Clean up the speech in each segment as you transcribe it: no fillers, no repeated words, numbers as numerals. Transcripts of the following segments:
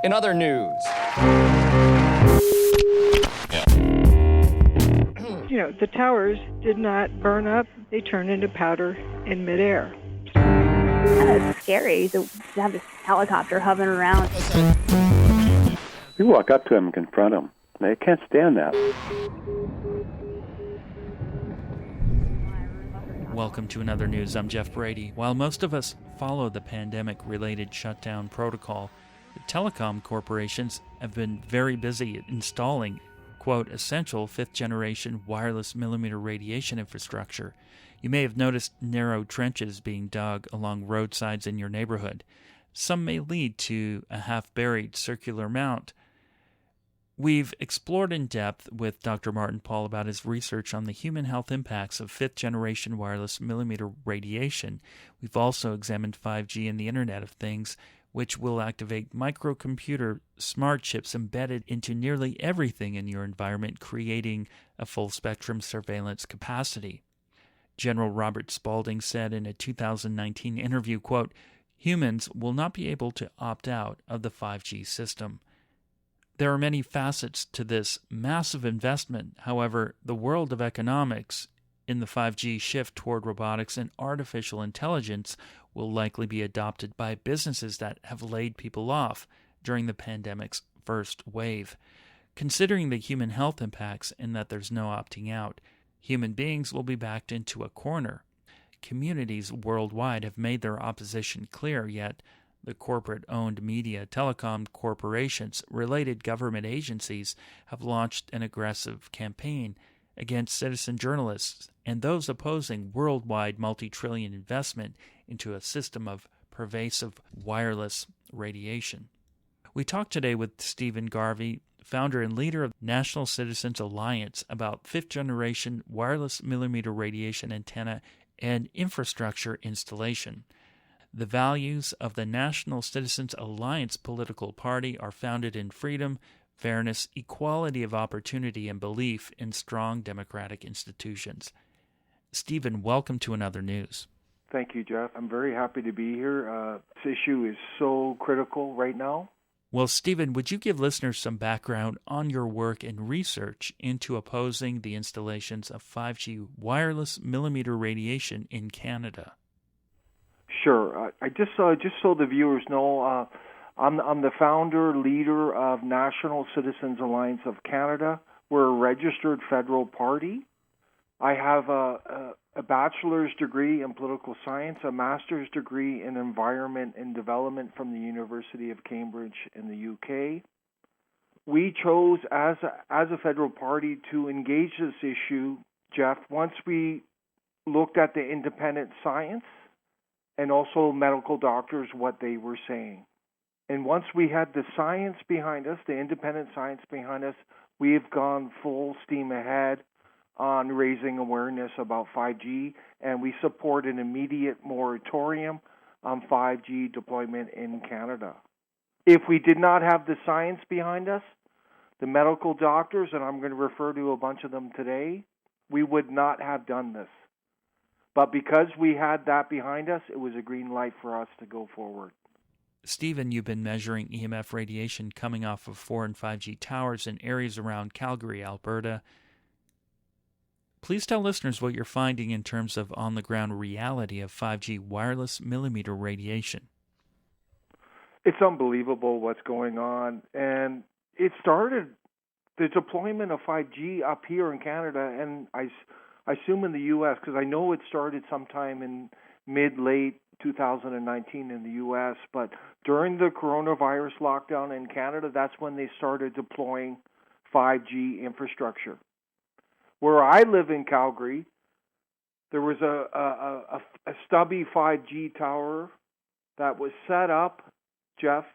In other news, the towers did not burn up. They turned into powder in midair. It's scary to have this helicopter hovering around. You walk up to them and confront them. They can't stand that. Welcome to Another News. I'm Geoff Brady. While most of us follow the pandemic-related shutdown protocol, the telecom corporations have been very busy installing, quote, essential fifth-generation wireless millimeter radiation infrastructure. You may have noticed narrow trenches being dug along roadsides in your neighborhood. Some may lead to a half-buried circular mount. We've explored in depth with Dr. Martin Paul about his research on the human health impacts of fifth-generation wireless millimeter radiation. We've also examined 5G and the Internet of Things, which will activate microcomputer smart chips embedded into nearly everything in your environment, creating a full-spectrum surveillance capacity. General Robert Spalding said in a 2019 interview, quote, humans will not be able to opt out of the 5G system. There are many facets to this massive investment. However, the world of economics in the 5G shift toward robotics and artificial intelligence will likely be adopted by businesses that have laid people off during the pandemic's first wave. Considering the human health impacts and that there's no opting out, human beings will be backed into a corner. Communities worldwide have made their opposition clear, yet the corporate-owned media, telecom corporations, related government agencies have launched an aggressive campaign against citizen journalists and those opposing worldwide multi-trillion investment into a system of pervasive wireless radiation. We talked today with Stephen Garvey, founder and leader of National Citizens Alliance, about fifth-generation wireless millimeter radiation antenna and infrastructure installation. The values of the National Citizens Alliance political party are founded in freedom, fairness, equality of opportunity, and belief in strong democratic institutions. Stephen, welcome to Another News. Thank you, Geoff. I'm very happy to be here. This issue is so critical right now. Well, Stephen, would you give listeners some background on your work and research into opposing the installations of 5G wireless millimeter radiation in Canada? Sure. I just so the viewers know, I'm the founder, leader of National Citizens Alliance of Canada. We're a registered federal party. I have a bachelor's degree in political science, a master's degree in environment and development from the University of Cambridge in the UK. We chose as a federal party to engage this issue, Geoff, once we looked at the independent science and also medical doctors, what they were saying. And once we had the science behind us, the independent science behind us, we've gone full steam ahead on raising awareness about 5G, and we support an immediate moratorium on 5G deployment in Canada. If we did not have the science behind us, the medical doctors, and I'm going to refer to a bunch of them today, we would not have done this. But because we had that behind us, it was a green light for us to go forward. Stephen, you've been measuring EMF radiation coming off of 4 and 5G towers in areas around Calgary, Alberta. Please tell listeners what you're finding in terms of on-the-ground reality of 5G wireless millimeter radiation. It's unbelievable what's going on. And it started, the deployment of 5G up here in Canada, and I assume in the U.S., because I know it started sometime in mid-late 2019 in the U.S., but during the coronavirus lockdown in Canada, that's when they started deploying 5G infrastructure. Where I live in Calgary, there was a stubby 5G tower that was set up, Geoff,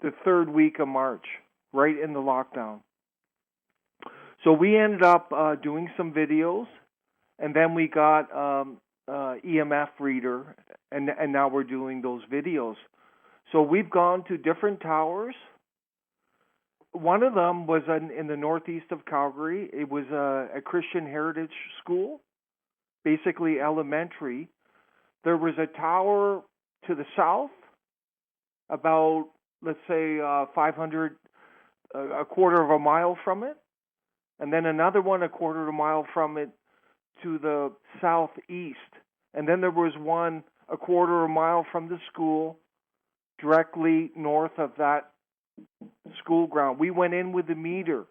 the third week of March, right in the lockdown. So we ended up doing some videos, and then we got EMF reader, and now we're doing those videos. So we've gone to different towers. One of them was in the northeast of Calgary. It was a Christian heritage school, basically elementary. There was a tower to the south, about let's say 500, a quarter of a mile from it, and then another one a quarter of a mile from it to the southeast. And then there was one a quarter of a mile from the school directly north of that school ground. We went in with the meter.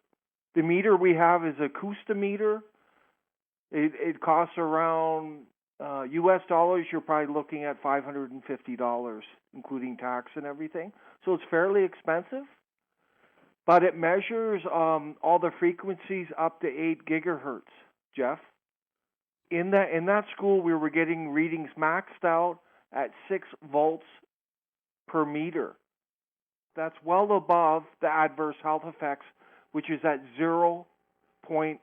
The meter we have is a acoustometer. It costs around U.S. you're probably looking at $550, including tax and everything. So it's fairly expensive, but it measures all the frequencies up to 8 gigahertz, Geoff. In that school, we were getting readings maxed out at 6 volts per meter. That's well above the adverse health effects, which is at 0.50.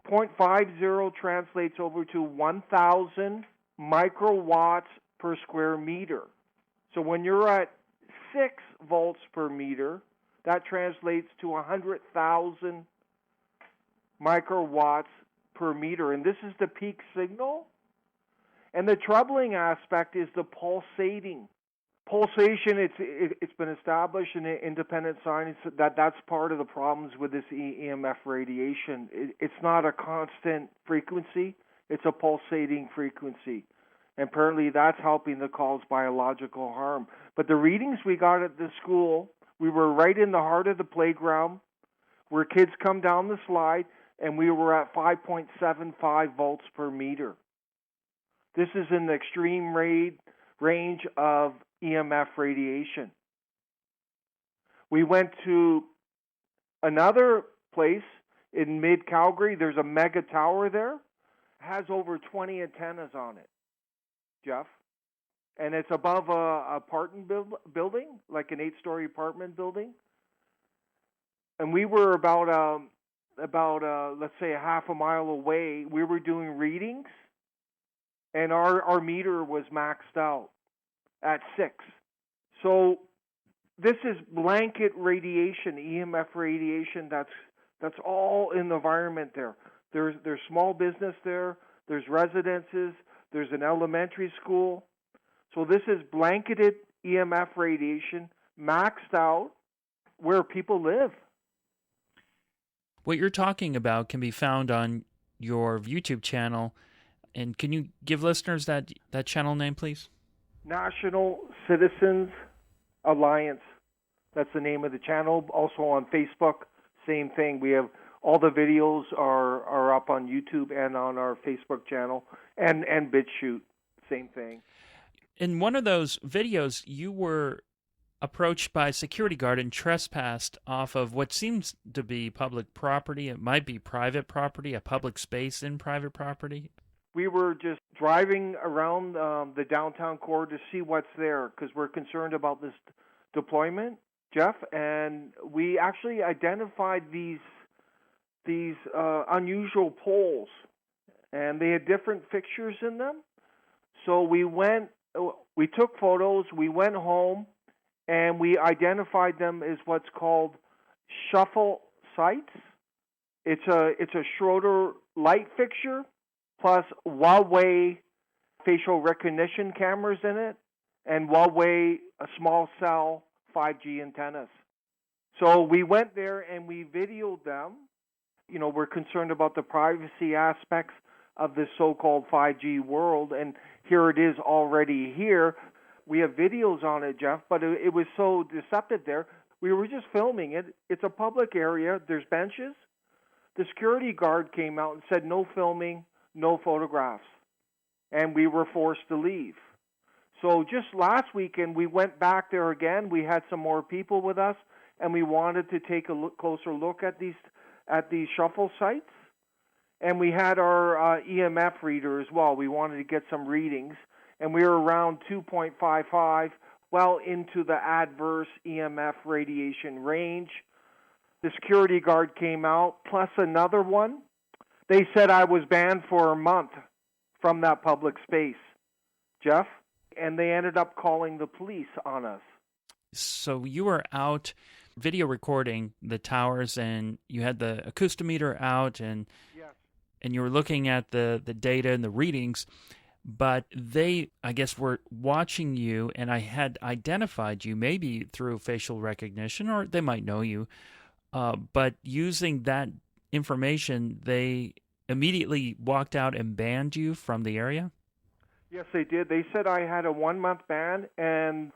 0.50 translates over to 1,000 microwatts per square meter. So when you're at 6 volts per meter, that translates to 100,000 microwatts per meter. And this is the peak signal. And the troubling aspect is the pulsating. Pulsation, it's been established in independent science that that's part of the problems with this EMF radiation. It's not a constant frequency, it's a pulsating frequency. And apparently that's helping to cause biological harm. But the readings we got at the school, we were right in the heart of the playground where kids come down the slide, and we were at 5.75 volts per meter. This is in the extreme range of EMF radiation. We went to another place in mid-Calgary. There's a mega tower there. It has over 20 antennas on it, Geoff. And it's above a apartment building, like an 8-story apartment building. And we were about let's say a half a mile away. We were doing readings, and our meter was maxed out at 6. So this is blanket radiation, EMF radiation. That's all in the environment there. There's small business there. There's residences. There's an elementary school. So this is blanketed EMF radiation, maxed out where people live. What you're talking about can be found on your YouTube channel. And can you give listeners that channel name, please? National Citizens Alliance. That's the name of the channel. Also on Facebook, same thing. We have all the videos are up on YouTube and on our Facebook channel, and BitChute, same thing. In one of those videos, you were approached by a security guard and trespassed off of what seems to be public property. It might be private property, a public space in private property. We were just driving around the downtown core to see what's there because we're concerned about this deployment, Geoff. And we actually identified these unusual poles, and they had different fixtures in them. So we took photos, we went home, and we identified them as what's called shuffle sites. It's a Schroeder light fixture plus Huawei facial recognition cameras in it, and Huawei small cell 5G antennas. So we went there and we videoed them. You know, we're concerned about the privacy aspects of this so-called 5G world, and here it is already here. We have videos on it, Geoff, but it was so deceptive there. We were just filming it. It's a public area. There's benches. The security guard came out and said no filming, no photographs, and we were forced to leave. So just last weekend, we went back there again. We had some more people with us, and we wanted to take a closer look at these shuffle sites. And we had our EMF reader as well. We wanted to get some readings, and we were around 2.55, well into the adverse EMF radiation range. The security guard came out, plus another one. They said I was banned for a month from that public space, Geoff, and they ended up calling the police on us. So you were out video recording the towers, and you had the acoustometer out, and Yes. and you were looking at the data and the readings, but they, I guess, were watching you, and I had identified you maybe through facial recognition, or they might know you, but using that information, they immediately walked out and banned you from the area? Yes, they did. They said I had a 1-month ban, and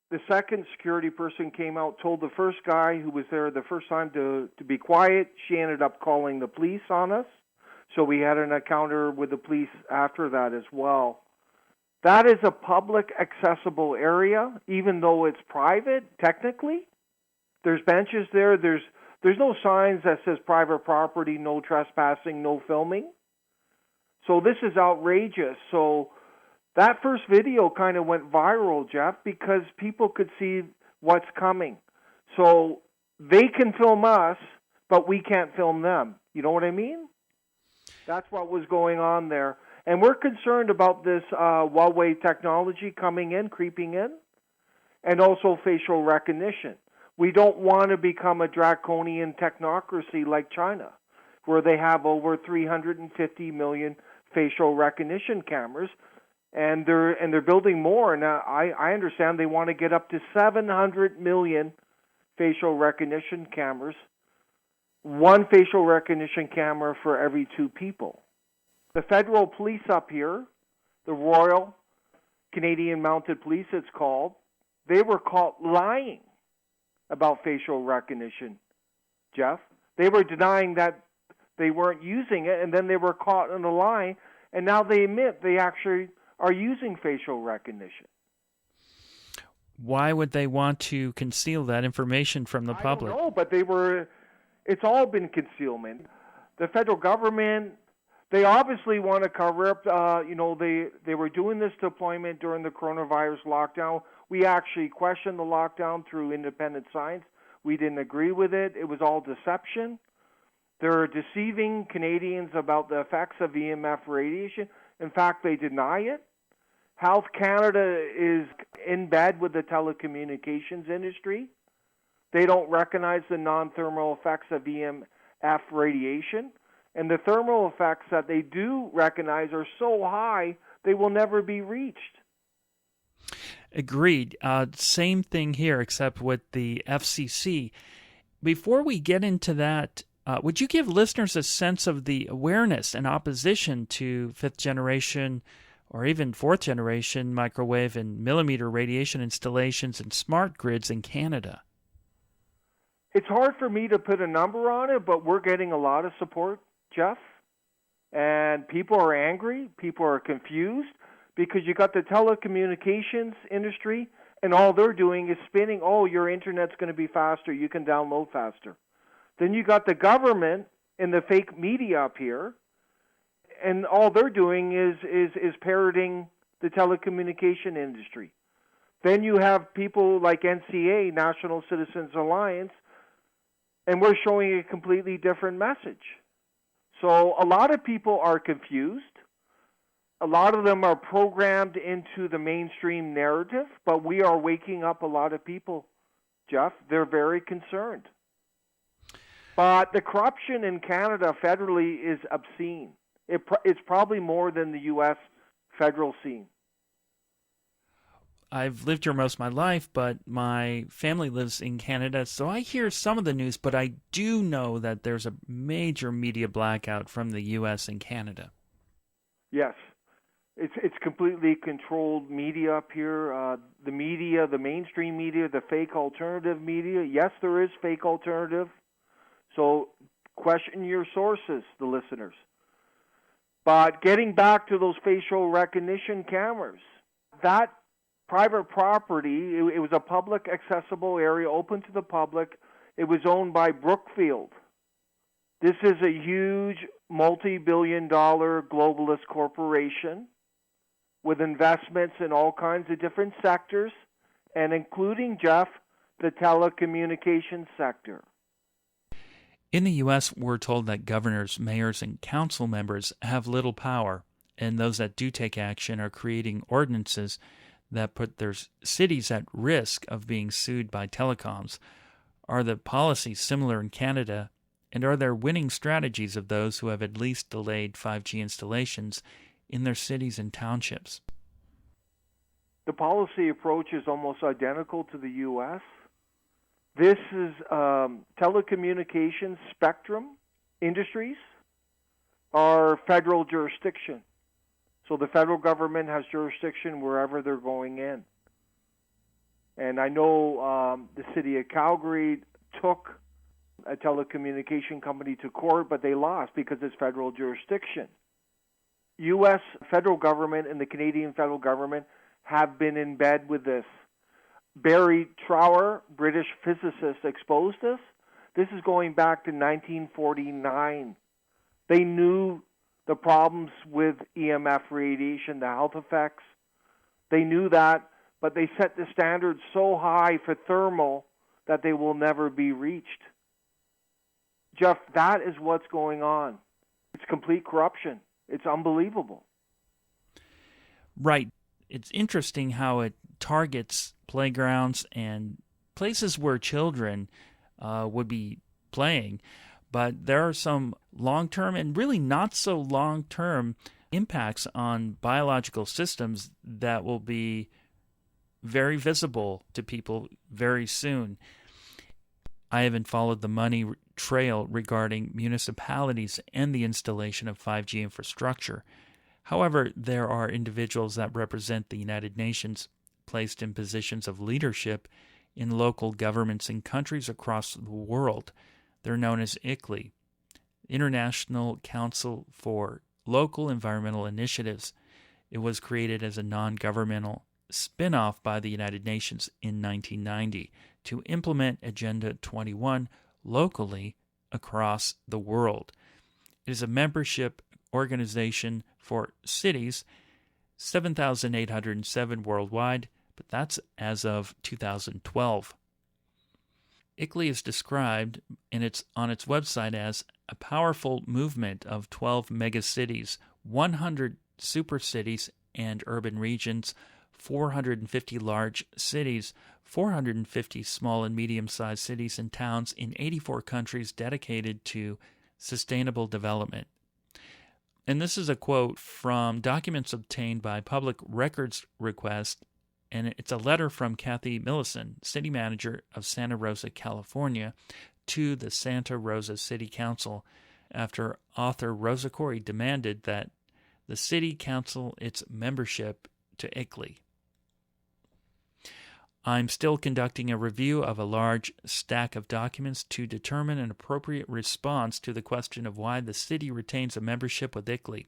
the second security person came out, told the first guy who was there the first time to be quiet. She ended up calling the police on us. So we had an encounter with the police after that as well. That is a public accessible area, even though it's private, technically. There's benches there. There's no signs that says private property, no trespassing, no filming. So this is outrageous. So that first video kind of went viral, Geoff, because people could see what's coming. So they can film us, but we can't film them. You know what I mean? That's what was going on there. And we're concerned about this Huawei technology coming in, creeping in, and also facial recognition. We don't want to become a draconian technocracy like China, where they have over 350 million facial recognition cameras, and they're building more. And I understand they want to get up to 700 million facial recognition cameras, one facial recognition camera for every 2 people. The federal police up here, the Royal Canadian Mounted Police it's called, they were caught lying about facial recognition, Geoff. They were denying that they weren't using it, and then they were caught in a lie, and now they admit they actually are using facial recognition. Why would they want to conceal that information from the public? I don't know, but it's all been concealment. The federal government, they obviously want to cover up, they were doing this deployment during the coronavirus lockdown. We actually questioned the lockdown through independent science. We didn't agree with it. It was all deception. They're deceiving Canadians about the effects of EMF radiation. In fact, they deny it. Health Canada is in bed with the telecommunications industry. They don't recognize the non-thermal effects of EMF radiation. And the thermal effects that they do recognize are so high, they will never be reached. Agreed. Same thing here, except with the FCC. Before we get into that, would you give listeners a sense of the awareness and opposition to 5th generation or even 4th generation microwave and millimeter radiation installations and smart grids in Canada? It's hard for me to put a number on it, but we're getting a lot of support, Geoff. And people are angry, people are confused, because you got the telecommunications industry, and all they're doing is spinning, your internet's going to be faster, you can download faster. Then you got the government and the fake media up here, and all they're doing is parroting the telecommunication industry. Then you have people like NCA, National Citizens Alliance, and we're showing a completely different message. So a lot of people are confused. A lot of them are programmed into the mainstream narrative, but we are waking up a lot of people, Geoff. They're very concerned. But the corruption in Canada federally is obscene. It's probably more than the U.S. federal scene. I've lived here most of my life, but my family lives in Canada, so I hear some of the news, but I do know that there's a major media blackout from the U.S. and Canada. Yes. It's completely controlled media up here. The media, the mainstream media, the fake alternative media. Yes, there is fake alternative. So question your sources, the listeners. But getting back to those facial recognition cameras, that private property, it was a public accessible area open to the public. It was owned by Brookfield. This is a huge multi-billion-dollar globalist corporation with investments in all kinds of different sectors, and including, Geoff, the telecommunications sector. In the U.S., we're told that governors, mayors, and council members have little power, and those that do take action are creating ordinances that put their cities at risk of being sued by telecoms. Are the policies similar in Canada, and are there winning strategies of those who have at least delayed 5G installations in their cities and townships. The policy approach is almost identical to the U.S. This is telecommunications spectrum industries are federal jurisdiction. So the federal government has jurisdiction wherever they're going in. And I know the city of Calgary took a telecommunication company to court, but they lost because it's federal jurisdiction. U.S. federal government and the Canadian federal government have been in bed with this. Barry Trower, British physicist, exposed this. This is going back to 1949. They knew the problems with EMF radiation, the health effects. They knew that, but they set the standards so high for thermal that they will never be reached. Geoff, that is what's going on. It's complete corruption. It's unbelievable. Right. It's interesting how it targets playgrounds and places where children would be playing. But there are some long-term and really not so long-term impacts on biological systems that will be very visible to people very soon. I haven't followed the money trail regarding municipalities and the installation of 5G infrastructure. However, there are individuals that represent the United Nations placed in positions of leadership in local governments in countries across the world. They're known as ICLEI, International Council for Local Environmental Initiatives. It was created as a non-governmental spin-off by the United Nations in 1990 to implement Agenda 21 locally across the world. It is a membership organization for cities, 7,807 worldwide, but that's as of 2012. ICLEI is described on its website as a powerful movement of 12 megacities, 100 supercities and urban regions, 450 large cities, 450 small and medium-sized cities and towns in 84 countries dedicated to sustainable development. And this is a quote from documents obtained by public records request, and it's a letter from Kathy Millison, city manager of Santa Rosa, California, to the Santa Rosa City Council after author Rosa Corey demanded that the city cancel its membership to ICLEI. I'm still conducting a review of a large stack of documents to determine an appropriate response to the question of why the city retains a membership with ICLEI.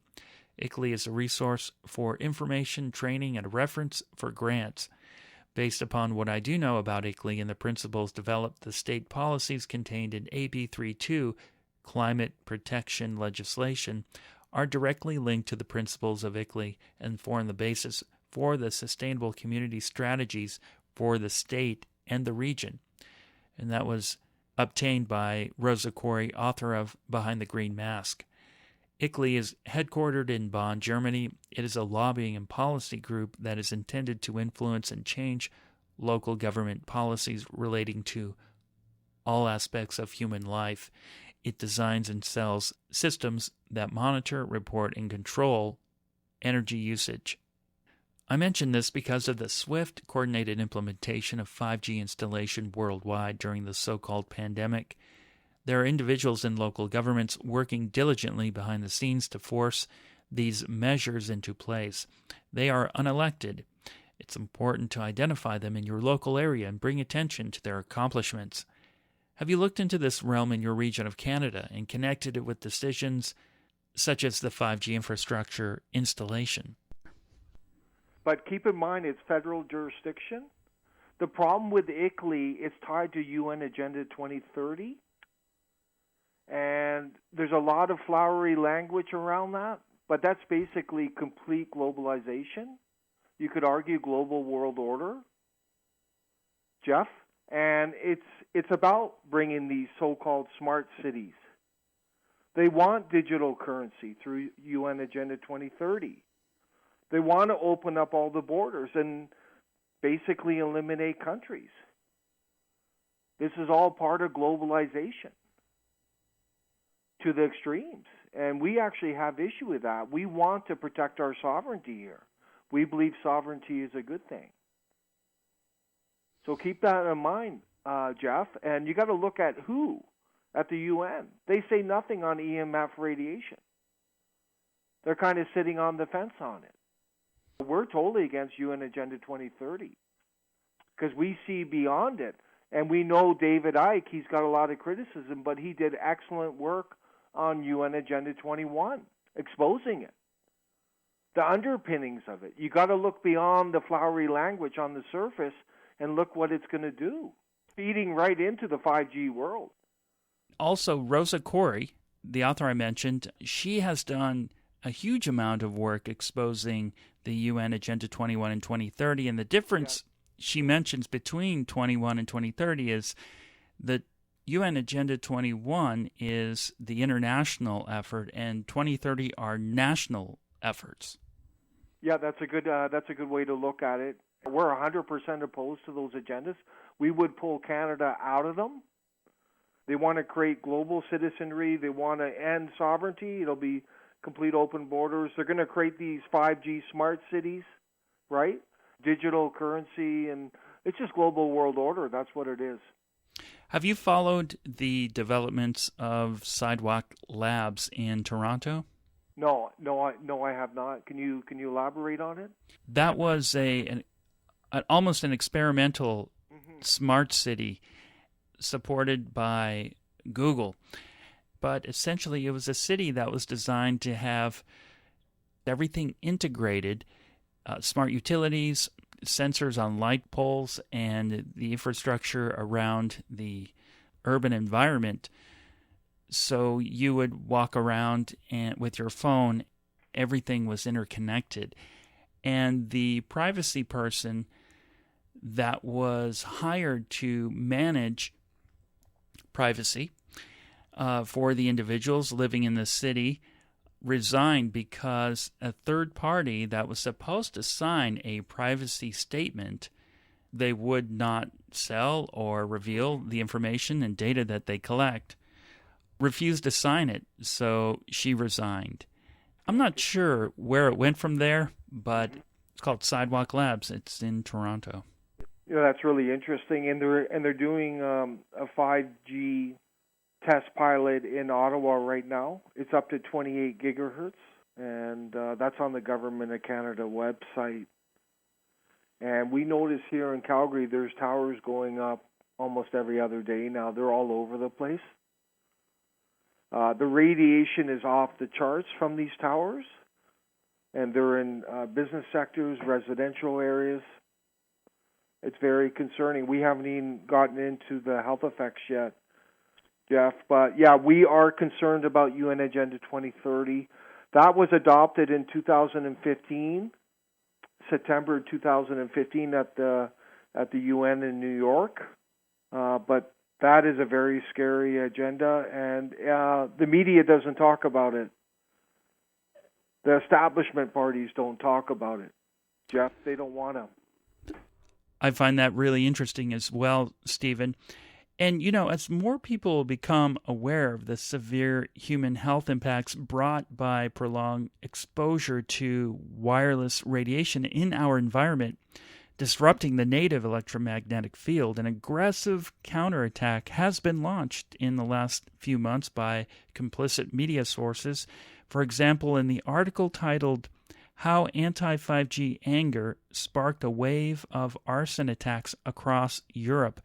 ICLEI is a resource for information, training, and a reference for grants. Based upon what I do know about ICLEI and the principles developed, the state policies contained in AB 32, climate protection legislation, are directly linked to the principles of ICLEI and form the basis for the sustainable community strategies for the state and the region. And that was obtained by Rosa Corey, author of Behind the Green Mask. ICLEI is headquartered in Bonn, Germany. It is a lobbying and policy group that is intended to influence and change local government policies relating to all aspects of human life. It designs and sells systems that monitor, report, and control energy usage. I mention this because of the swift, coordinated implementation of 5G installation worldwide during the so-called pandemic. There are individuals in local governments working diligently behind the scenes to force these measures into place. They are unelected. It's important to identify them in your local area and bring attention to their accomplishments. Have you looked into this realm in your region of Canada and connected it with decisions such as the 5G infrastructure installation? But keep in mind, it's federal jurisdiction. The problem with ICLEI, it's tied to UN Agenda 2030. And there's a lot of flowery language around that, but that's basically complete globalization. You could argue global world order, Geoff. And it's about bringing these so-called smart cities. They want digital currency through UN Agenda 2030. They want to open up all the borders and basically eliminate countries. This is all part of globalization to the extremes. And we actually have issue with that. We want to protect our sovereignty here. We believe sovereignty is a good thing. So keep that in mind, Geoff. And you got to look at who at the UN. They say nothing on EMF radiation. They're kind of sitting on the fence on it. We're totally against UN Agenda 2030 because we see beyond it. And we know David Icke, he's got a lot of criticism, but he did excellent work on UN Agenda 21, exposing it, the underpinnings of it. You got to look beyond the flowery language on the surface and look what it's going to do, feeding right into the 5G world. Also, Rosa Koire, the author I mentioned, she has done a huge amount of work exposing the UN Agenda 21 and 2030, and the difference she mentions between 21 and 2030 is that UN Agenda 21 is the international effort, and 2030 are national efforts. Yeah, that's a good way to look at it. We're 100% opposed to those agendas. We would pull Canada out of them. They want to create global citizenry. They want to end sovereignty. It'll be complete open borders. They're going to create these 5G smart cities, right? Digital currency, and it's just global world order. That's what it is. Have you followed the developments of Sidewalk Labs in Toronto? No, I have not. Can you elaborate on it? That was almost an experimental smart city supported by Google. But essentially, it was a city that was designed to have everything integrated, smart utilities, sensors on light poles, and the infrastructure around the urban environment. So you would walk around and with your phone, everything was interconnected. And the privacy person that was hired to manage privacy for the individuals living in the city resigned because a third party that was supposed to sign a privacy statement, they would not sell or reveal the information and data that they collect, refused to sign it, so she resigned. I'm not sure where it went from there, but it's called Sidewalk Labs. It's in Toronto. Yeah, that's really interesting, and they're doing a 5G test pilot in Ottawa right now. It's up to 28 gigahertz, and that's on the Government of Canada website. And we notice here in Calgary, there's towers going up almost every other day now. They're all over the place. The radiation is off the charts from these towers, and they're in business sectors, residential areas. It's very concerning. We haven't even gotten into the health effects yet, Geoff. But, yeah, we are concerned about UN Agenda 2030. That was adopted in 2015, September 2015 at the UN in New York. But that is a very scary agenda, and the media doesn't talk about it. The establishment parties don't talk about it, Geoff. They don't want to. I find that really interesting as well, Stephen. And, as more people become aware of the severe human health impacts brought by prolonged exposure to wireless radiation in our environment, disrupting the native electromagnetic field, an aggressive counterattack has been launched in the last few months by complicit media sources. For example, in the article titled How Anti-5G Anger Sparked a Wave of Arson Attacks Across Europe,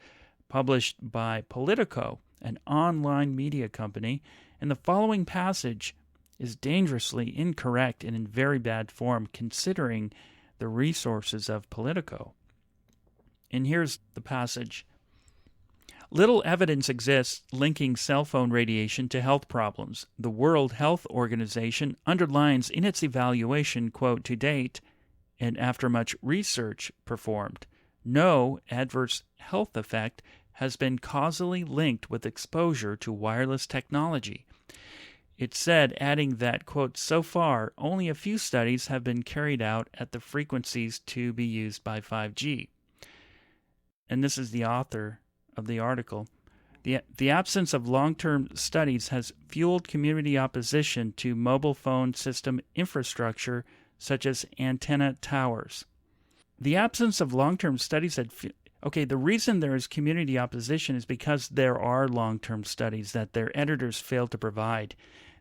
published by Politico, an online media company, and the following passage is dangerously incorrect and in very bad form considering the resources of Politico. And here's the passage. Little evidence exists linking cell phone radiation to health problems. The World Health Organization underlines in its evaluation, quote, to date, and after much research performed, no adverse health effect has been causally linked with exposure to wireless technology. It said, adding that, quote, so far, only a few studies have been carried out at the frequencies to be used by 5G. And this is the author of the article. The absence of long-term studies has fueled community opposition to mobile phone system infrastructure such as antenna towers. The absence of long-term studies the reason there is community opposition is because there are long-term studies that their editors failed to provide.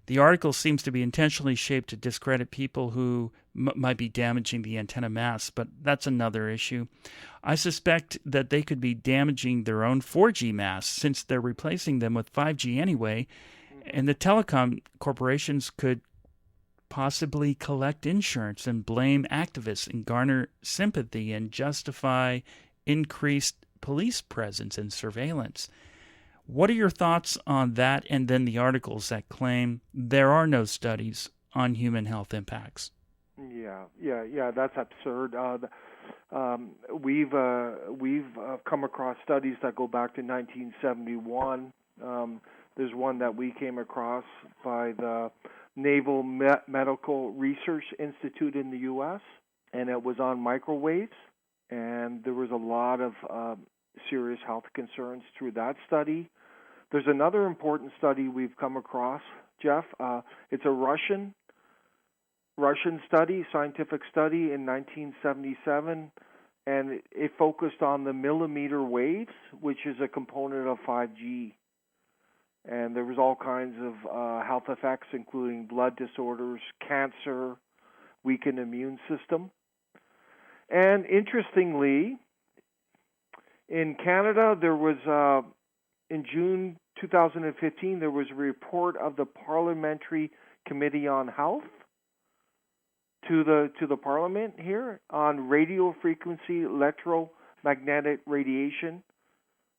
The article seems to be intentionally shaped to discredit people who might be damaging the antenna masts, but that's another issue. I suspect that they could be damaging their own 4G masts since they're replacing them with 5G anyway, and the telecom corporations could possibly collect insurance and blame activists and garner sympathy and justify increased police presence and surveillance. What are your thoughts on that and then the articles that claim there are no studies on human health impacts? Yeah, that's absurd. We've come across studies that go back to 1971. There's one that we came across by the Naval Medical Research Institute in the U.S., and it was on microwaves, and there was a lot of serious health concerns through that study. There's another important study we've come across, Geoff. It's a Russian study, scientific study in 1977, and it focused on the millimeter waves, which is a component of 5G. And there was all kinds of health effects, including blood disorders, cancer, weakened immune system. And interestingly, in Canada, there was, in June 2015, there was a report of the Parliamentary Committee on Health to the Parliament here on radio frequency electromagnetic radiation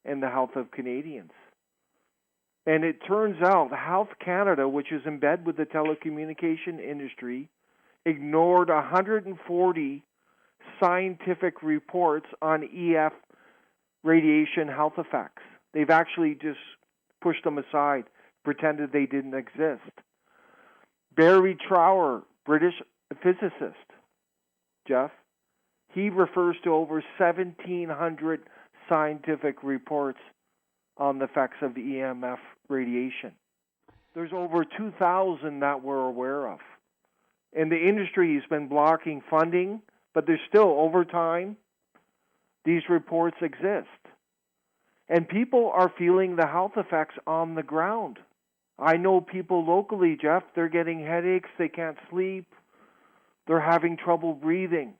and the health of Canadians. And it turns out Health Canada, which is in bed with the telecommunication industry, ignored 140 scientific reports on EF radiation health effects. They've actually just pushed them aside, pretended they didn't exist. Barry Trower, British physicist, Geoff, he refers to over 1,700 scientific reports on the effects of EMF radiation. There's over 2,000 that we're aware of. And the industry has been blocking funding, but there's still, over time, these reports exist. And people are feeling the health effects on the ground. I know people locally, Geoff, they're getting headaches, they can't sleep, they're having trouble breathing.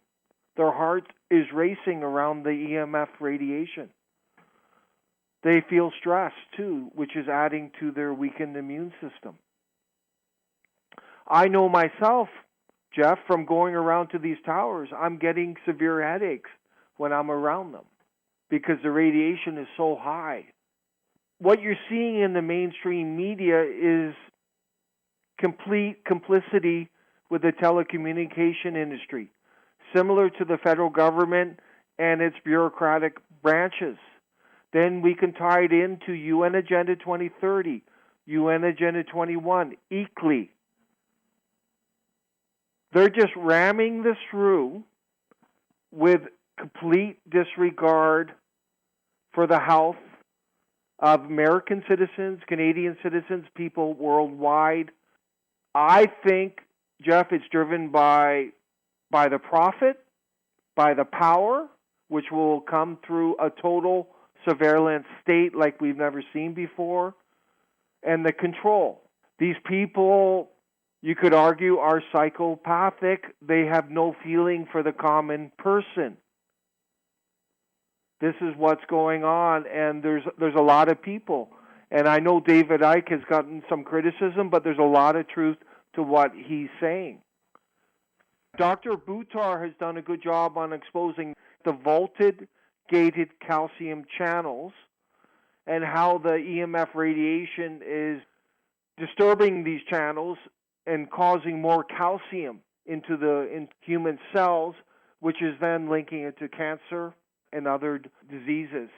Their heart is racing around the EMF radiation. They feel stress, too, which is adding to their weakened immune system. I know myself, Geoff, from going around to these towers, I'm getting severe headaches when I'm around them because the radiation is so high. What you're seeing in the mainstream media is complete complicity with the telecommunication industry, similar to the federal government and its bureaucratic branches. Then we can tie it into UN Agenda 2030, UN Agenda 21, ICLEI. They're just ramming this through with complete disregard for the health of American citizens, Canadian citizens, people worldwide. I think, Geoff, it's driven by the profit, by the power, which will come through a total surveillance state like we've never seen before, and the control. These people, you could argue, are psychopathic. They have no feeling for the common person. This is what's going on, and there's a lot of people. And I know David Icke has gotten some criticism, but there's a lot of truth to what he's saying. Dr. Buttar has done a good job on exposing the vaulted gated calcium channels and how the EMF radiation is disturbing these channels and causing more calcium in human cells, which is then linking it to cancer and other diseases.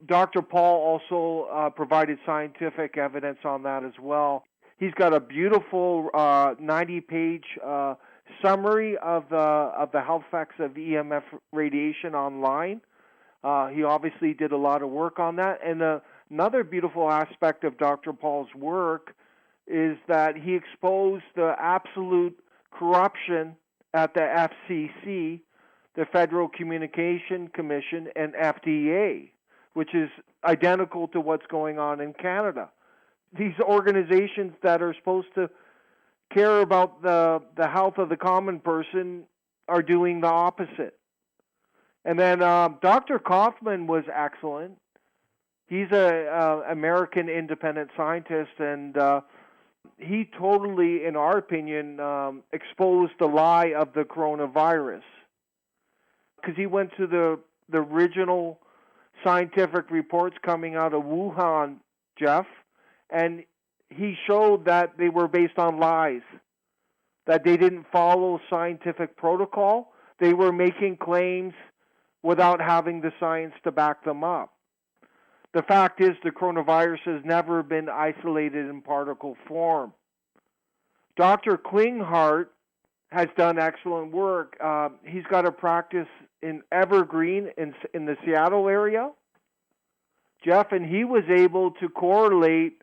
Dr. Paul also provided scientific evidence on that as well. He's got a beautiful 90-page summary of the health effects of EMF radiation online. He obviously did a lot of work on that, and Another beautiful aspect of Dr. Paul's work is that he exposed the absolute corruption at the FCC, the Federal Communication Commission, and FDA, which is identical to what's going on in Canada. These organizations that are supposed to care about the health of the common person are doing the opposite. And then Dr. Kaufman was excellent. He's an American independent scientist, and he totally, in our opinion, exposed the lie of the coronavirus. Because he went to the original scientific reports coming out of Wuhan, Geoff, and he showed that they were based on lies, that they didn't follow scientific protocol. They were making claims without having the science to back them up. The fact is the coronavirus has never been isolated in particle form. Dr. Klinghardt has done excellent work. He's got a practice in Evergreen in the Seattle area, Geoff, and he was able to correlate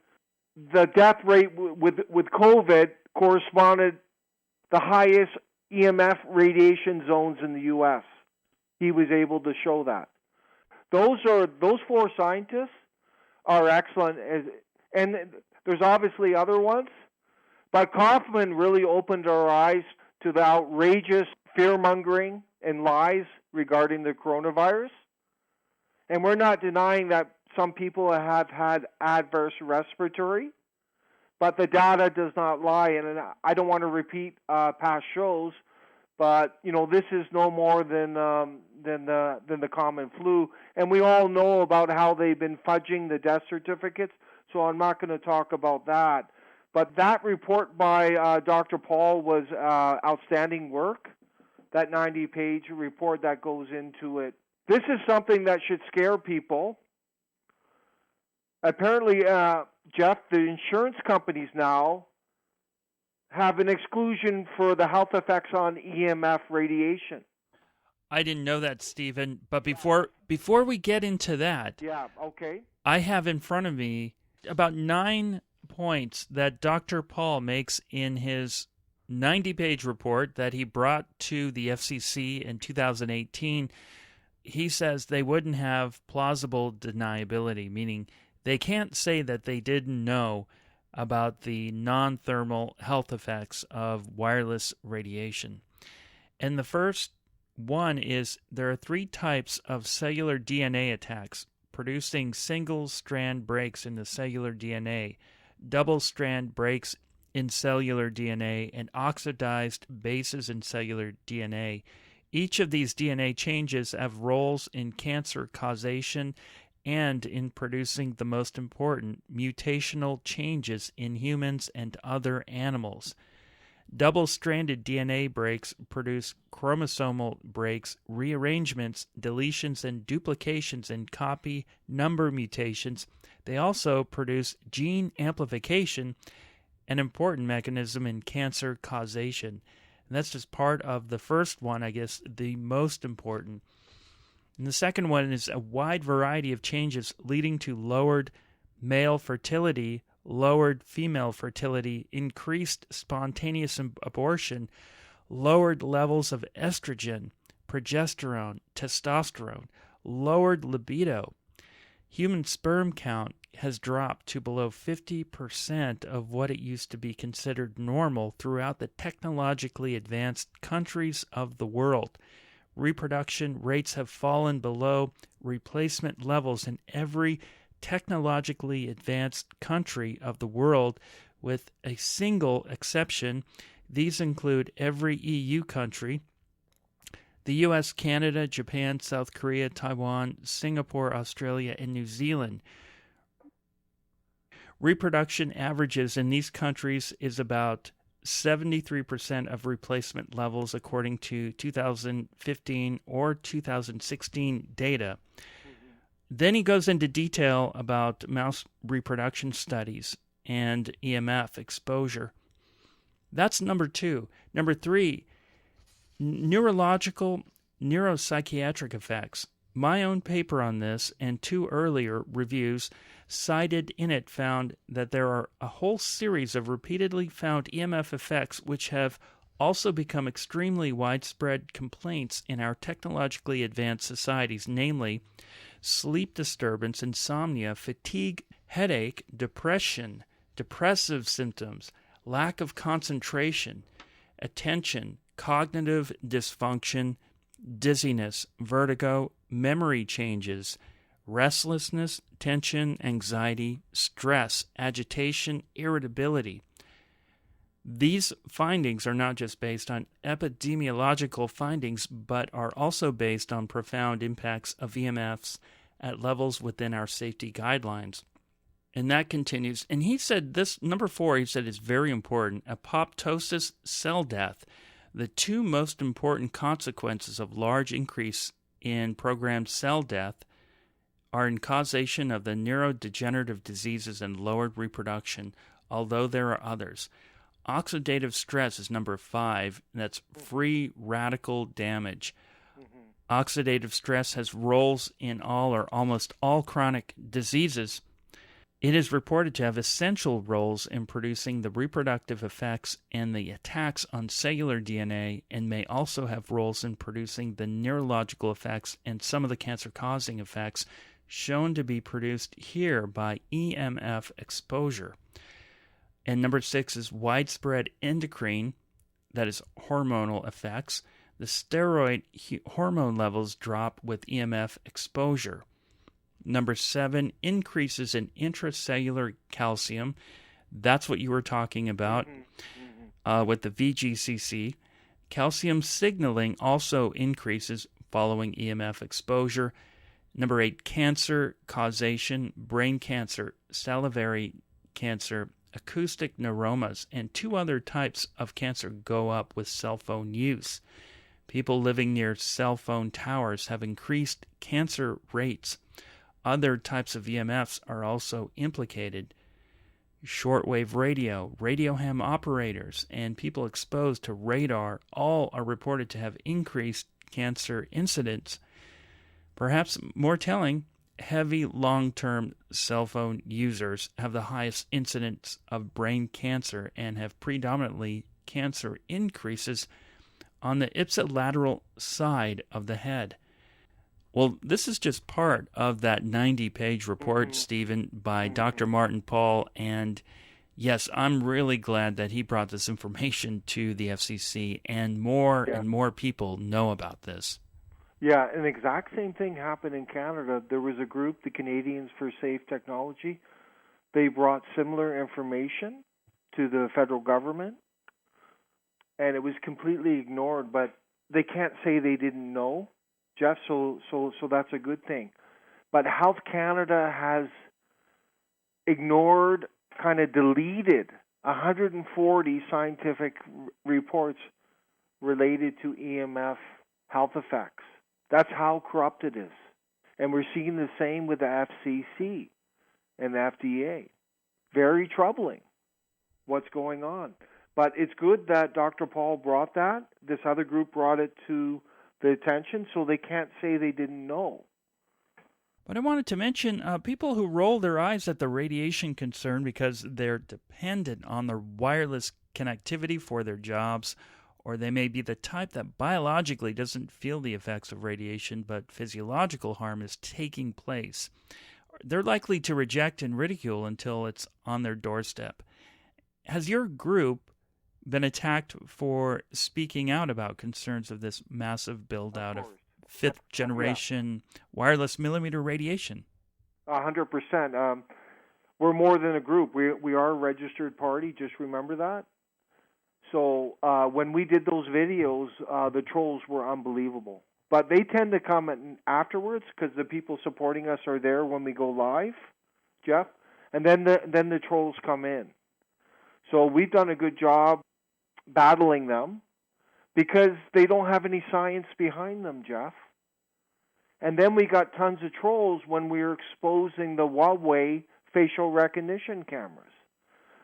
the death rate with COVID corresponded the highest EMF radiation zones in the U.S. He was able to show that. Those four scientists are excellent, and there's obviously other ones, but Kaufman really opened our eyes to the outrageous fear-mongering and lies regarding the coronavirus. And we're not denying that some people have had adverse respiratory, but the data does not lie. And I don't want to repeat past shows, but this is no more than the common flu, and we all know about how they've been fudging the death certificates. So I'm not going to talk about that. But that report by Dr. Paul was outstanding work. That 90-page report that goes into it. This is something that should scare people. Apparently, Geoff, the insurance companies now have an exclusion for the health effects on EMF radiation. I didn't know that, Stephen. But before we get into that, I have in front of me about 9 points that Dr. Paul makes in his 90-page report that he brought to the FCC in 2018. He says they wouldn't have plausible deniability, meaning they can't say that they didn't know about the non-thermal health effects of wireless radiation. And the first one is there are 3 types of cellular DNA attacks producing single-strand breaks in the cellular DNA, double-strand breaks in cellular DNA, and oxidized bases in cellular DNA. Each of these DNA changes have roles in cancer causation and in producing the most important mutational changes in humans and other animals. Double-stranded DNA breaks produce chromosomal breaks, rearrangements, deletions, and duplications in copy number mutations. They also produce gene amplification, an important mechanism in cancer causation. And that's just part of the first one, I guess, the most important. And the second one is a wide variety of changes leading to lowered male fertility, lowered female fertility, increased spontaneous abortion, lowered levels of estrogen, progesterone, testosterone, lowered libido. Human sperm count has dropped to below 50% of what it used to be considered normal throughout the technologically advanced countries of the world. Reproduction rates have fallen below replacement levels in every technologically advanced country of the world, with a single exception. These include every EU country, the U.S., Canada, Japan, South Korea, Taiwan, Singapore, Australia, and New Zealand. Reproduction averages in these countries is about 73% of replacement levels according to 2015 or 2016 data. Then he goes into detail about mouse reproduction studies and EMF exposure. That's number 2. Number 3, neurological, neuropsychiatric effects. My own paper on this and 2 earlier reviews cited in it found that there are a whole series of repeatedly found EMF effects which have also become extremely widespread complaints in our technologically advanced societies, namely sleep disturbance, insomnia, fatigue, headache, depression, depressive symptoms, lack of concentration, attention, cognitive dysfunction, dizziness, vertigo, memory changes, restlessness, tension, anxiety, stress, agitation, irritability. These findings are not just based on epidemiological findings, but are also based on profound impacts of EMFs at levels within our safety guidelines. And that continues. And he said this, number 4, he said is very important, apoptosis, cell death. The 2 most important consequences of large increase in programmed cell death are in causation of the neurodegenerative diseases and lowered reproduction, although there are others. Oxidative stress is number 5, and that's free radical damage. Oxidative stress has roles in all or almost all chronic diseases. It is reported to have essential roles in producing the reproductive effects and the attacks on cellular DNA, and may also have roles in producing the neurological effects and some of the cancer-causing effects shown to be produced here by EMF exposure. And number 6 is widespread endocrine, that is hormonal effects. The steroid hormone levels drop with EMF exposure. Number 7, increases in intracellular calcium. That's what you were talking about with the VGCC. Calcium signaling also increases following EMF exposure. Number 8, cancer causation, brain cancer, salivary cancer, acoustic neuromas, and 2 other types of cancer go up with cell phone use. People living near cell phone towers have increased cancer rates. Other types of EMFs are also implicated. Shortwave radio ham operators, and people exposed to radar all are reported to have increased cancer incidence. Perhaps more telling, heavy long-term cell phone users have the highest incidence of brain cancer and have predominantly cancer increases on the ipsilateral side of the head. Well, this is just part of that 90-page report, Stephen, by Dr. Martin Pall, and yes, I'm really glad that he brought this information to the FCC, and more people know about this. Yeah, an exact same thing happened in Canada. There was a group, the Canadians for Safe Technology. They brought similar information to the federal government, and it was completely ignored, but they can't say they didn't know, Geoff, so that's a good thing. But Health Canada has ignored, kind of deleted 140 scientific reports related to EMF health effects. That's how corrupt it is. And we're seeing the same with the FCC and the FDA. Very troubling what's going on. But it's good that Dr. Pall brought that. This other group brought it to the attention, so they can't say they didn't know. But I wanted to mention people who roll their eyes at the radiation concern because they're dependent on the wireless connectivity for their jobs, or they may be the type that biologically doesn't feel the effects of radiation, but physiological harm is taking place. They're likely to reject and ridicule until it's on their doorstep. Has your group been attacked for speaking out about concerns of this massive build-out of fifth-generation wireless millimeter radiation? 100%. We're more than a group. We are a registered party, just remember that. So when we did those videos, the trolls were unbelievable. But they tend to come afterwards because the people supporting us are there when we go live, Geoff, and then the trolls come in. So we've done a good job battling them because they don't have any science behind them, Geoff. And then we got tons of trolls when we were exposing the Huawei facial recognition cameras.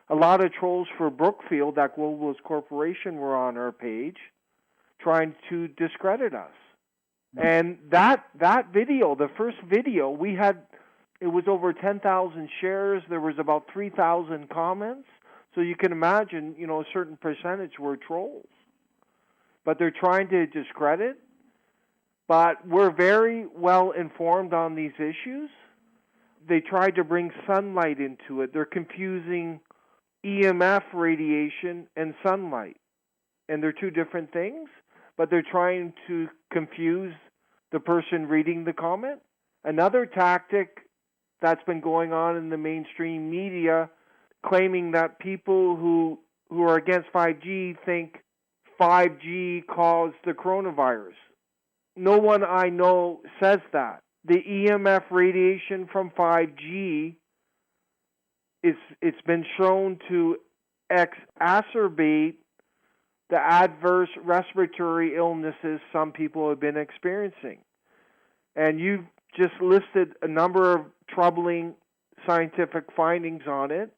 A lot of trolls for Brookfield, that globalist corporation, were on our page trying to discredit us. And that video, the first video, it was over 10,000 shares. There was about 3,000 comments. So you can imagine, a certain percentage were trolls. But they're trying to discredit. But we're very well informed on these issues. They tried to bring sunlight into it. They're confusing EMF radiation and sunlight. And they're two different things, but they're trying to confuse the person reading the comment. Another tactic that's been going on in the mainstream media, claiming that people who are against 5G think 5G caused the coronavirus. No one I know says that. The EMF radiation from 5G it's been shown to exacerbate the adverse respiratory illnesses some people have been experiencing. And you've just listed a number of troubling scientific findings on it.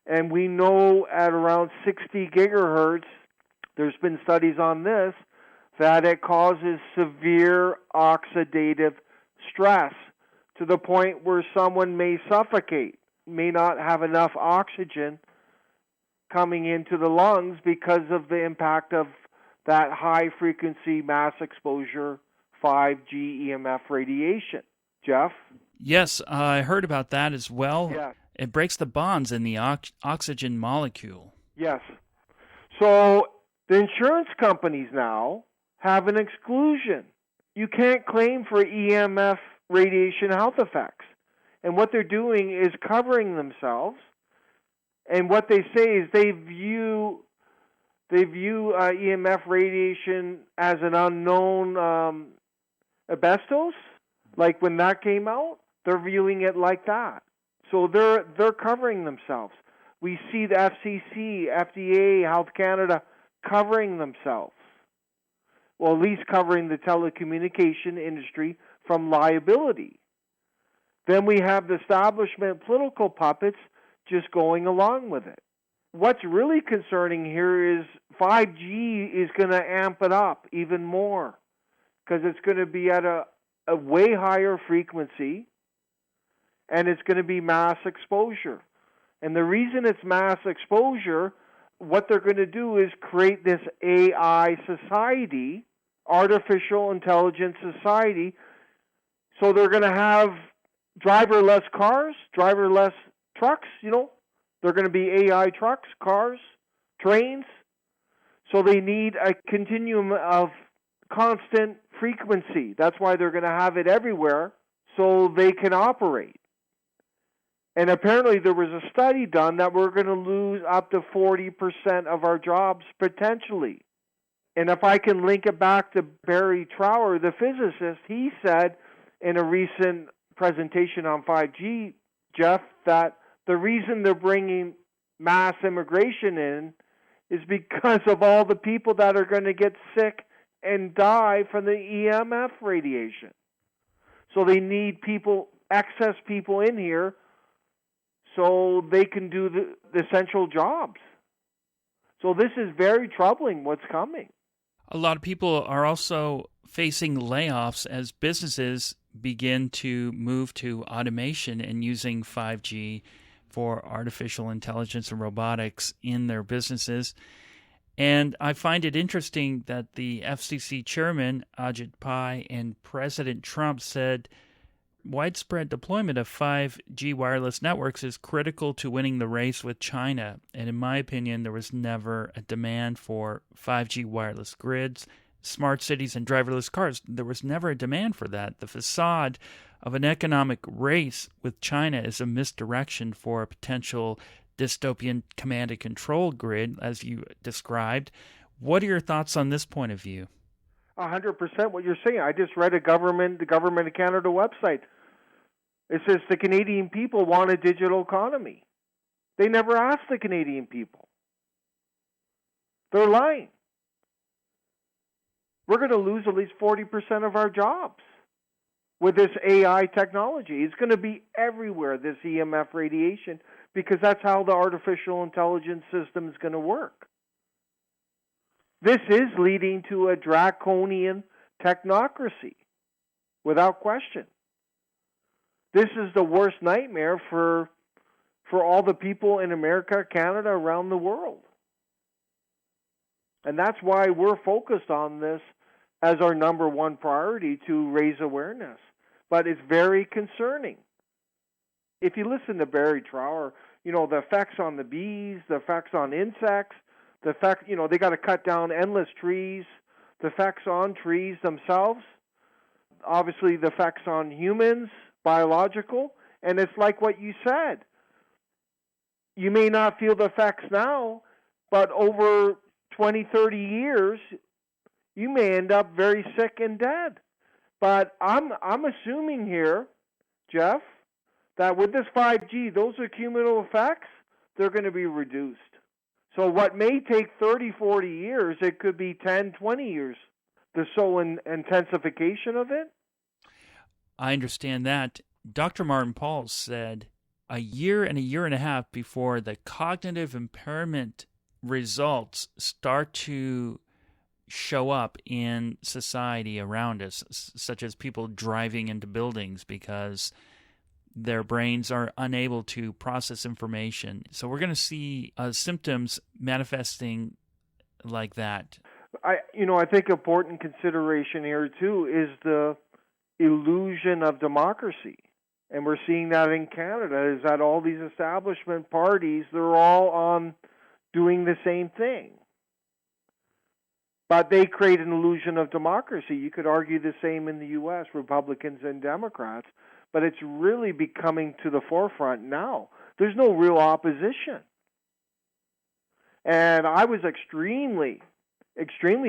And we know at around 60 gigahertz, there's been studies on this, that it causes severe oxidative stress to the point where someone may suffocate, may not have enough oxygen coming into the lungs because of the impact of that high-frequency mass exposure 5G EMF radiation. Geoff? Yes, I heard about that as well. Yeah. It breaks the bonds in the oxygen molecule. Yes. So the insurance companies now have an exclusion. You can't claim for EMF radiation health effects. And what they're doing is covering themselves. And what they say is they view EMF radiation as an unknown asbestos. Like when that came out, they're viewing it like that. So they're covering themselves. We see the FCC, FDA, Health Canada covering themselves. Well, at least covering the telecommunication industry from liability. Then we have the establishment political puppets just going along with it. What's really concerning here is 5G is going to amp it up even more because it's going to be at a way higher frequency and it's going to be mass exposure. And the reason it's mass exposure, what they're going to do is create this AI society, artificial intelligence society. So they're going to have driverless cars, driverless trucks, They're going to be AI trucks, cars, trains. So they need a continuum of constant frequency. That's why they're going to have it everywhere so they can operate. And apparently there was a study done that we're going to lose up to 40% of our jobs potentially. And if I can link it back to Barry Trower, the physicist, he said in a recent presentation on 5G, Geoff, that the reason they're bringing mass immigration in is because of all the people that are going to get sick and die from the EMF radiation. So they need excess people in here so they can do the essential jobs. So this is very troubling what's coming. A lot of people are also facing layoffs as businesses begin to move to automation and using 5G for artificial intelligence and robotics in their businesses. And I find it interesting that the FCC chairman, Ajit Pai, and President Trump said widespread deployment of 5G wireless networks is critical to winning the race with China. And in my opinion, there was never a demand for 5G wireless grids, smart cities, and driverless cars. There was never a demand for that. The facade of an economic race with China is a misdirection for a potential dystopian command and control grid, as you described. What are your thoughts on this point of view? 100% what you're saying. I just read the Government of Canada website. It says the Canadian people want a digital economy. They never asked the Canadian people. They're lying. We're going to lose at least 40% of our jobs with this AI technology. It's going to be everywhere, this EMF radiation, because that's how the artificial intelligence system is going to work. This is leading to a draconian technocracy, without question. This is the worst nightmare for all the people in America, Canada, around the world. And that's why we're focused on this as our number one priority, to raise awareness. But it's very concerning. If you listen to Barry Trower, the effects on the bees, the effects on insects, the effect, they got to cut down endless trees, the effects on trees themselves, obviously the effects on humans, biological, and it's like what you said. You may not feel the effects now, but over 20, 30 years, you may end up very sick and dead. But I'm assuming here, Geoff, that with this 5G, those cumulative effects, they're going to be reduced. So what may take 30, 40 years, it could be 10, 20 years, the intensification of it. I understand that. Dr. Martin Pauls said a year and a half before the cognitive impairment results start to show up in society around us, such as people driving into buildings because their brains are unable to process information. So we're going to see symptoms manifesting like that. I think important consideration here too is the illusion of democracy. And we're seeing that in Canada, is that all these establishment parties, they're all on doing the same thing. But they create an illusion of democracy. You could argue the same in the U.S., Republicans and Democrats, but it's really becoming to the forefront now. There's no real opposition. And I was extremely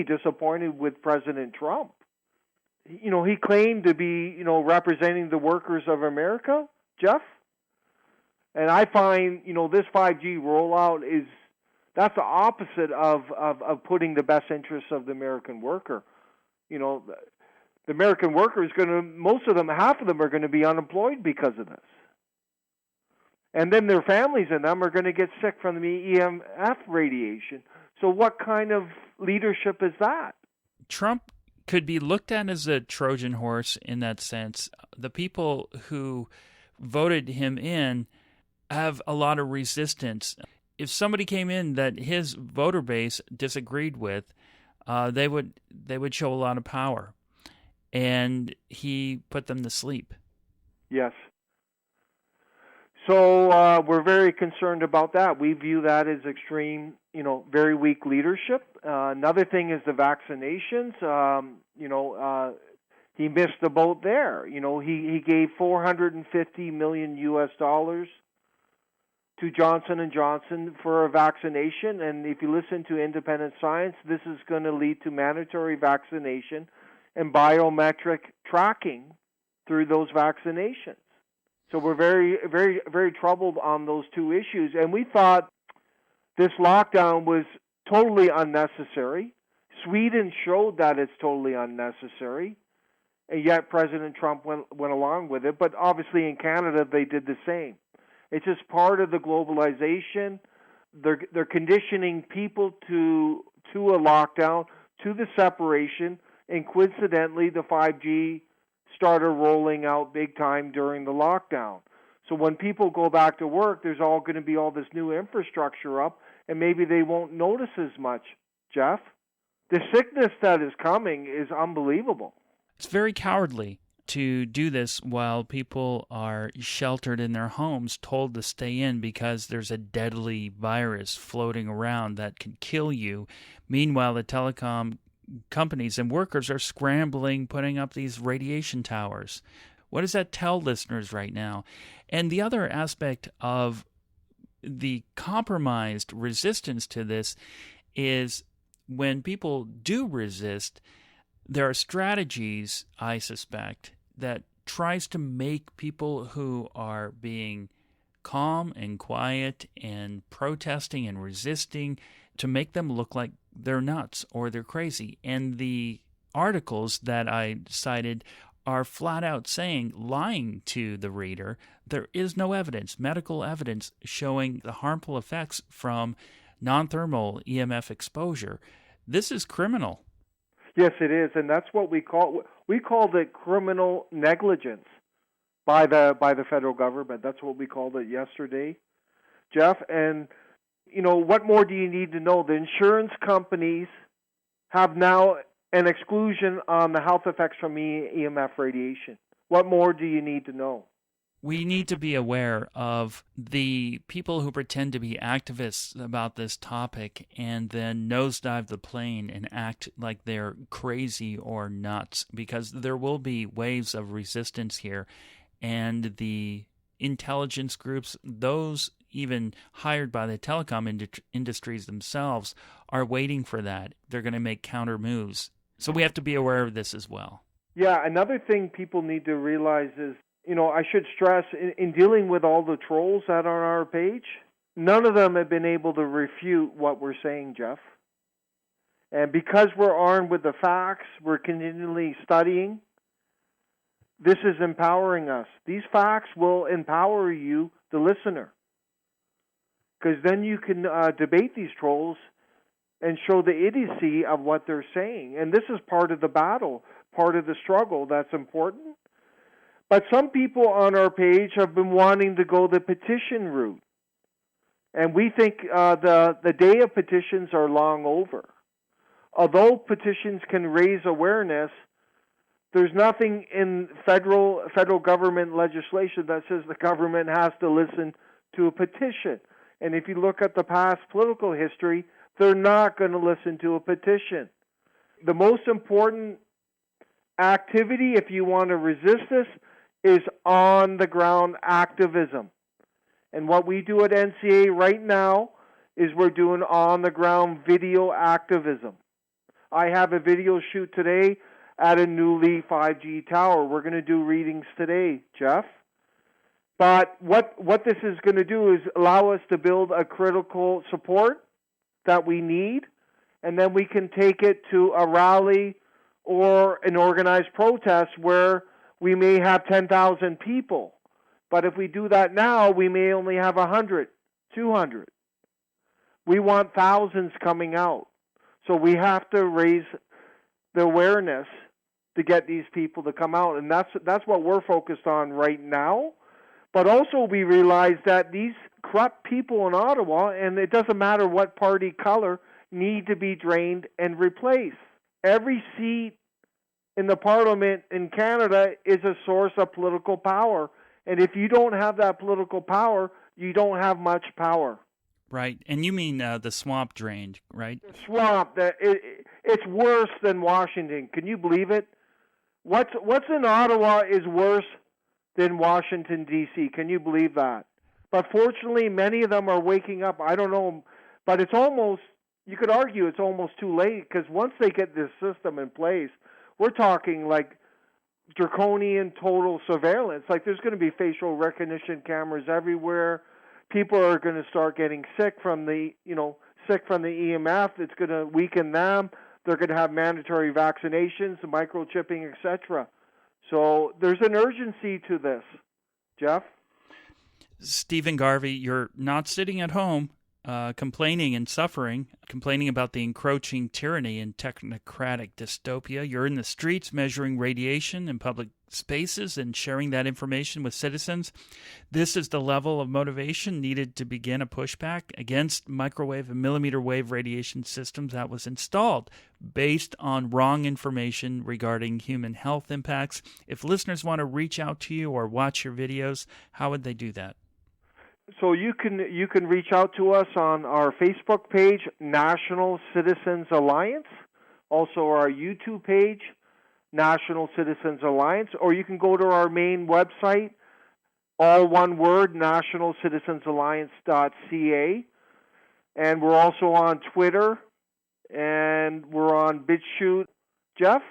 disappointed with President Trump. He claimed to be, representing the workers of America, Geoff. And I find, this 5G rollout that's the opposite of putting the best interests of the American worker. The American worker is half of them are going to be unemployed because of this. And then their families and them are going to get sick from the EMF radiation. So what kind of leadership is that? Trump could be looked at as a Trojan horse in that sense. The people who voted him in have a lot of resistance. If somebody came in that his voter base disagreed with, they would show a lot of power, and he put them to sleep. Yes. So we're very concerned about that. We view that as extreme, very weak leadership. Another thing is the vaccinations. He missed the boat there. He gave $450 million U.S. to Johnson & Johnson for a vaccination, and if you listen to independent science, this is going to lead to mandatory vaccination and biometric tracking through those vaccinations. So we're very, very, very troubled on those two issues, and we thought this lockdown was totally unnecessary. Sweden showed that it's totally unnecessary, and yet President Trump went along with it, but obviously in Canada they did the same. It's just part of the globalization. They're conditioning people to a lockdown, to the separation, and coincidentally, the 5G started rolling out big time during the lockdown. So when people go back to work, there's all going to be all this new infrastructure up, and maybe they won't notice as much, Geoff. The sickness that is coming is unbelievable. It's very cowardly to do this while people are sheltered in their homes, told to stay in because there's a deadly virus floating around that can kill you. Meanwhile, the telecom companies and workers are scrambling, putting up these radiation towers. What does that tell listeners right now? And the other aspect of the compromised resistance to this is when people do resist, there are strategies, I suspect, that tries to make people who are being calm and quiet and protesting and resisting to make them look like they're nuts or they're crazy. And the articles that I cited are flat out lying to the reader. There is no evidence, medical evidence, showing the harmful effects from non-thermal EMF exposure. This is criminal. Yes, it is, and that's what we called it criminal negligence by the federal government. That's what we called it yesterday, Geoff. And what more do you need to know? The insurance companies have now an exclusion on the health effects from EMF radiation. What more do you need to know? We need to be aware of the people who pretend to be activists about this topic and then nosedive the plane and act like they're crazy or nuts, because there will be waves of resistance here. And the intelligence groups, those even hired by the telecom industries themselves, are waiting for that. They're going to make counter moves. So we have to be aware of this as well. Yeah, another thing people need to realize is, I should stress, in dealing with all the trolls that are on our page, none of them have been able to refute what we're saying, Geoff. And because we're armed with the facts, we're continually studying. This is empowering us. These facts will empower you, the listener, because then you can debate these trolls and show the idiocy of what they're saying. And this is part of the battle, part of the struggle that's important. But some people on our page have been wanting to go the petition route. And we think the day of petitions are long over. Although petitions can raise awareness, there's nothing in federal government legislation that says the government has to listen to a petition. And if you look at the past political history, they're not going to listen to a petition. The most important activity, if you want to resist this, is on-the-ground activism. And what we do at NCA right now is we're doing on-the-ground video activism. I have a video shoot today at a newly 5G tower. We're going to do readings today, Geoff. But what this is going to do is allow us to build a critical support that we need, and then we can take it to a rally or an organized protest where we may have 10,000 people. But if we do that now, we may only have 100, 200. We want thousands coming out. So we have to raise the awareness to get these people to come out. And that's what we're focused on right now. But also we realize that these corrupt people in Ottawa, and it doesn't matter what party color, need to be drained and replaced. Every seat in the Parliament in Canada is a source of political power. And if you don't have that political power, you don't have much power. Right. And you mean the swamp drained, right? The swamp. It's worse than Washington. Can you believe it? What's in Ottawa is worse than Washington, D.C. Can you believe that? But fortunately, many of them are waking up. I don't know. But it's almost, you could argue it's almost too late, because once they get this system in place, we're talking like draconian total surveillance. Like there's going to be facial recognition cameras everywhere. People are going to start getting sick from the EMF. It's going to weaken them. They're going to have mandatory vaccinations, microchipping, etc. So there's an urgency to this, Geoff. Stephen Garvey, you're not sitting at home complaining and suffering, complaining about the encroaching tyranny and technocratic dystopia. You're in the streets measuring radiation in public spaces and sharing that information with citizens. This is the level of motivation needed to begin a pushback against microwave and millimeter wave radiation systems that was installed based on wrong information regarding human health impacts. If listeners want to reach out to you or watch your videos, how would they do that? So you can reach out to us on our Facebook page, National Citizens Alliance, also our YouTube page, National Citizens Alliance, or you can go to our main website, all one word, nationalcitizensalliance.ca, and we're also on Twitter, and we're on BitChute. Geoff?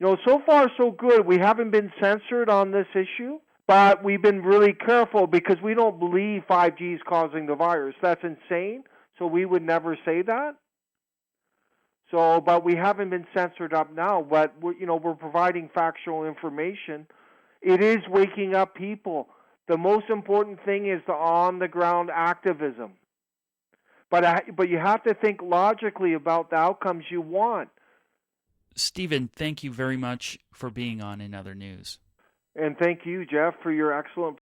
So far so good. We haven't been censored on this issue. But we've been really careful because we don't believe 5G is causing the virus. That's insane. So we would never say that. So, but we haven't been censored up now. But we're providing factual information. It is waking up people. The most important thing is the on-the-ground activism. But you have to think logically about the outcomes you want. Stephen, thank you very much for being on In Other News. And thank you, Geoff, for your excellent